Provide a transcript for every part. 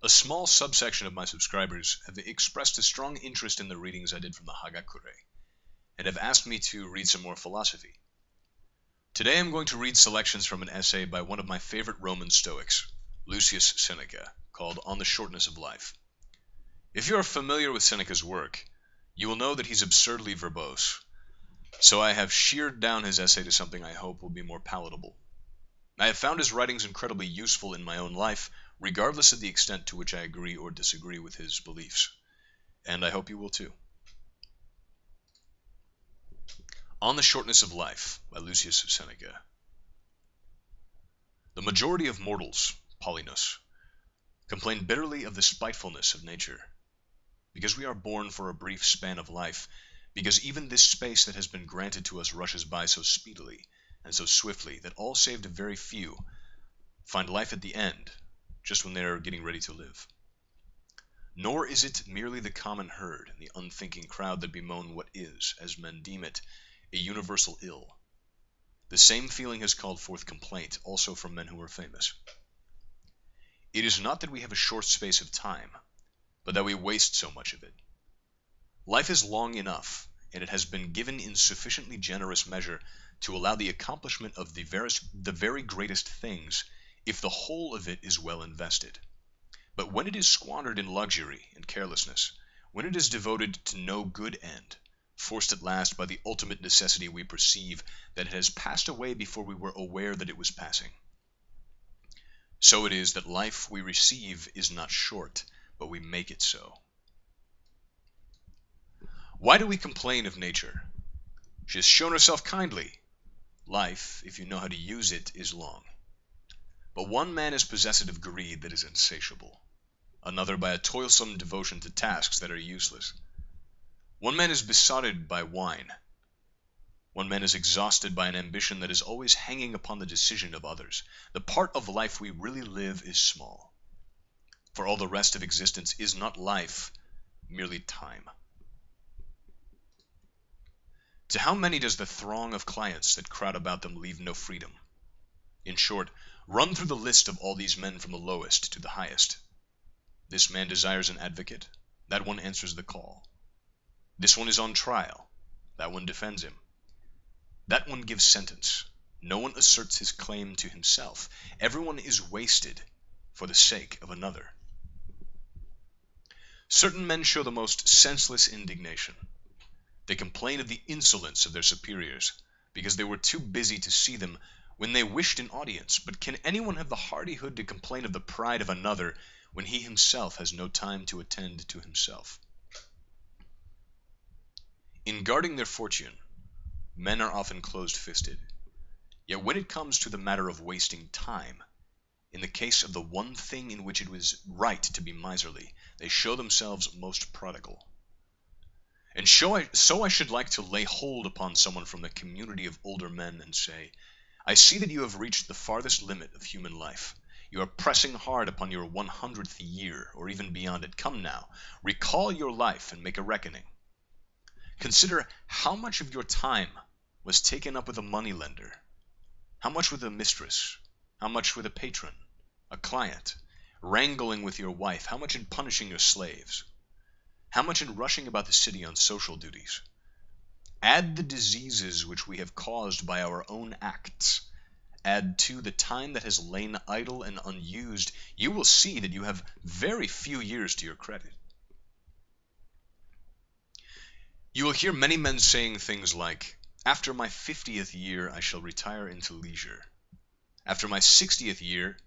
A small subsection of my subscribers have expressed a strong interest in the readings I did from the Coterie, and have asked me to read some more philosophy. Today I'm going to read selections from an essay by one of my favorite Roman Stoics, Lucius Seneca, called On the Shortness of Life. If you are familiar with Seneca's work, you will know that he's absurdly verbose, so I have sheared down his essay to something I hope will be more palatable. I have found his writings incredibly useful in my own life, regardless of the extent to which I agree or disagree with his beliefs, and I hope you will too. On the Shortness of Life by Lucius Seneca. The majority of mortals, Paulinus, complain bitterly of the spitefulness of nature, because we are born for a brief span of life, because even this space that has been granted to us rushes by so speedily and so swiftly that all save a very few find life at the end, just when they are getting ready to live. Nor is it merely the common herd and the unthinking crowd that bemoan what is, as men deem it, a universal ill. The same feeling has called forth complaint also from men who are famous. It is not that we have a short space of time, but that we waste so much of it. Life is long enough, and it has been given in sufficiently generous measure to allow the accomplishment of the very greatest things, if the whole of it is well invested. But when it is squandered in luxury and carelessness, when it is devoted to no good end, forced at last by the ultimate necessity, we perceive that it has passed away before we were aware that it was passing. So it is that life we receive is not short, but we make it so. Why do we complain of nature? She has shown herself kindly. Life, if you know how to use it, is long. But one man is possessed of greed that is insatiable, another by a toilsome devotion to tasks that are useless. One man is besotted by wine. One man is exhausted by an ambition that is always hanging upon the decision of others. The part of life we really live is small. For all the rest of existence is not life, merely time. To how many does the throng of clients that crowd about them leave no freedom? In short, run through the list of all these men from the lowest to the highest. This man desires an advocate, that one answers the call. This one is on trial, that one defends him. That one gives sentence, no one asserts his claim to himself. Everyone is wasted for the sake of another. Certain men show the most senseless indignation. They complain of the insolence of their superiors, because they were too busy to see them when they wished an audience. But can anyone have the hardihood to complain of the pride of another when he himself has no time to attend to himself? In guarding their fortune, men are often closed-fisted. Yet when it comes to the matter of wasting time, in the case of the one thing in which it was right to be miserly, they show themselves most prodigal. And so I should like to lay hold upon someone from the community of older men and say, I see that you have reached the farthest limit of human life. You are pressing hard upon your 100th year, or even beyond it. Come now, recall your life and make a reckoning. Consider how much of your time was taken up with a moneylender, how much with a mistress, how much with a patron, a client, wrangling with your wife, how much in punishing your slaves, how much in rushing about the city on social duties. Add the diseases which we have caused by our own acts. Add to the time that has lain idle and unused. You will see that you have very few years to your credit. You will hear many men saying things like, after my 50th year I shall retire into leisure. After my 60th year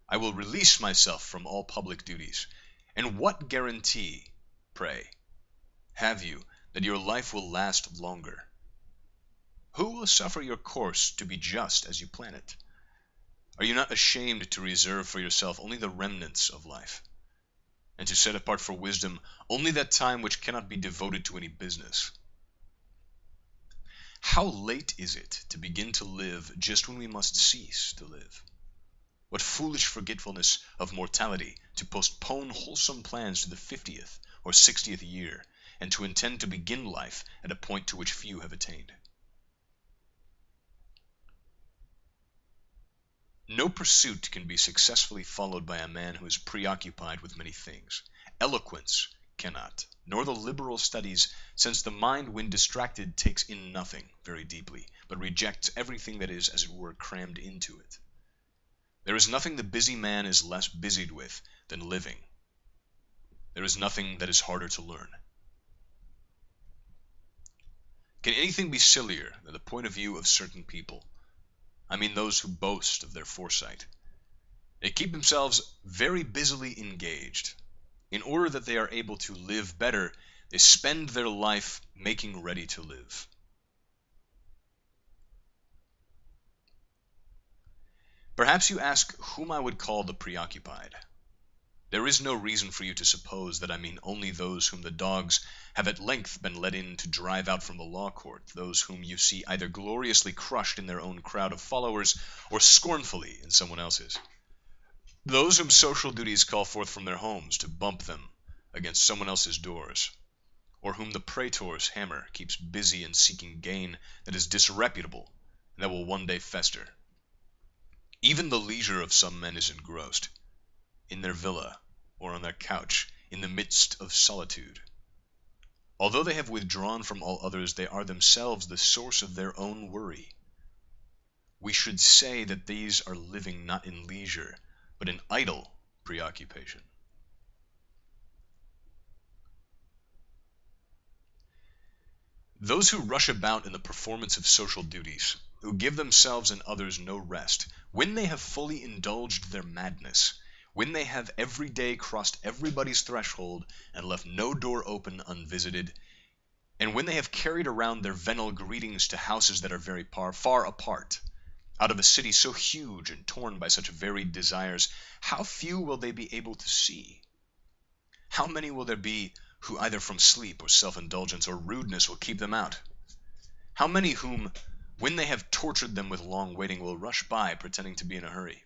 I will release myself from all public duties. And what guarantee, pray, have you that your life will last longer? Who will suffer your course to be just as you plan it? Are you not ashamed to reserve for yourself only the remnants of life, and to set apart for wisdom only that time which cannot be devoted to any business? How late is it to begin to live just when we must cease to live? What foolish forgetfulness of mortality to postpone wholesome plans to the 50th or 60th year, and to intend to begin life at a point to which few have attained. No pursuit can be successfully followed by a man who is preoccupied with many things. Eloquence cannot, nor the liberal studies, since the mind when distracted takes in nothing very deeply, but rejects everything that is, as it were, crammed into it. There is nothing the busy man is less busied with than living. There is nothing that is harder to learn. Can anything be sillier than the point of view of certain people? I mean those who boast of their foresight. They keep themselves very busily engaged. In order that they are able to live better, they spend their life making ready to live. Perhaps you ask whom I would call the preoccupied. There is no reason for you to suppose that I mean only those whom the dogs have at length been let in to drive out from the law court, those whom you see either gloriously crushed in their own crowd of followers or scornfully in someone else's. Those whom social duties call forth from their homes to bump them against someone else's doors, or whom the praetor's hammer keeps busy in seeking gain that is disreputable and that will one day fester. Even the leisure of some men is engrossed in their villa or on their couch in the midst of solitude. Although they have withdrawn from all others, they are themselves the source of their own worry. We should say that these are living not in leisure, but in idle preoccupation. Those who rush about in the performance of social duties, who give themselves and others no rest, when they have fully indulged their madness, when they have every day crossed everybody's threshold and left no door open unvisited, and when they have carried around their venal greetings to houses that are very far apart, out of a city so huge and torn by such varied desires, how few will they be able to see? How many will there be who either from sleep or self-indulgence or rudeness will keep them out? How many whom, when they have tortured them with long waiting, will rush by pretending to be in a hurry?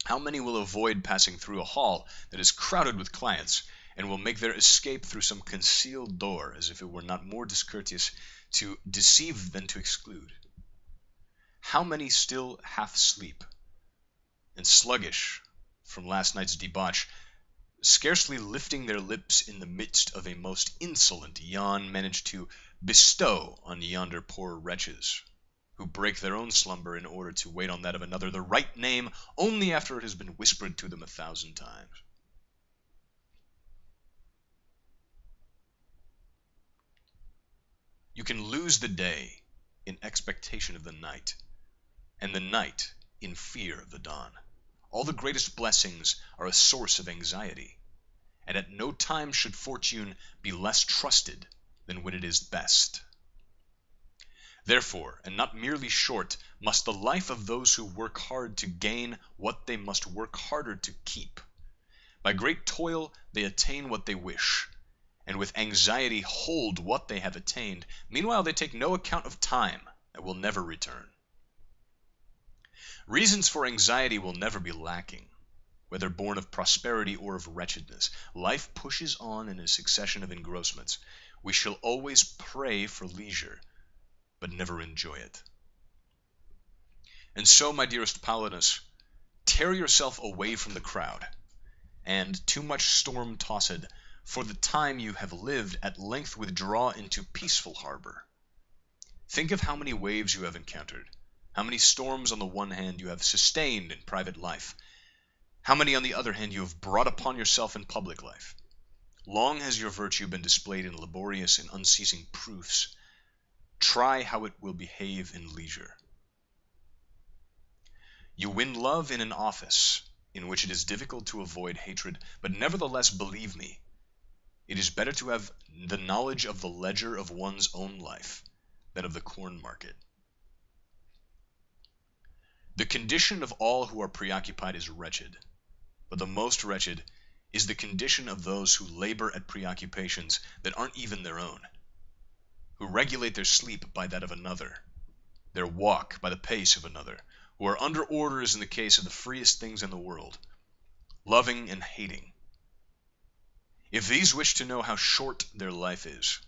How many will avoid passing through a hall that is crowded with clients, and will make their escape through some concealed door, as if it were not more discourteous to deceive than to exclude? How many still half sleep, and sluggish from last night's debauch, scarcely lifting their lips in the midst of a most insolent yawn, manage to bestow on yonder poor wretches, who break their own slumber in order to wait on that of another, the right name only after it has been whispered to them 1,000 times. You can lose the day in expectation of the night, and the night in fear of the dawn. All the greatest blessings are a source of anxiety, and at no time should fortune be less trusted than when it is best. Therefore, and not merely short, must the life of those who work hard to gain what they must work harder to keep. By great toil they attain what they wish, and with anxiety hold what they have attained. Meanwhile they take no account of time that will never return. Reasons for anxiety will never be lacking, whether born of prosperity or of wretchedness. Life pushes on in a succession of engrossments. We shall always pray for leisure, but never enjoy it. And so, my dearest Paulinus, tear yourself away from the crowd, and, too much storm-tossed, for the time you have lived, at length withdraw into peaceful harbor. Think of how many waves you have encountered, how many storms on the one hand you have sustained in private life, how many on the other hand you have brought upon yourself in public life. Long has your virtue been displayed in laborious and unceasing proofs. Try how it will behave in leisure. You win love in an office in which it is difficult to avoid hatred, but nevertheless, believe me, it is better to have the knowledge of the ledger of one's own life than of the corn market. The condition of all who are preoccupied is wretched, but the most wretched is the condition of those who labor at preoccupations that aren't even their own, who regulate their sleep by that of another, their walk by the pace of another, who are under orders in the case of the freest things in the world, loving and hating. If these wish to know how short their life is,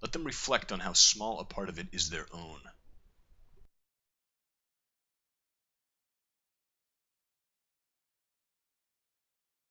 let them reflect on how small a part of it is their own.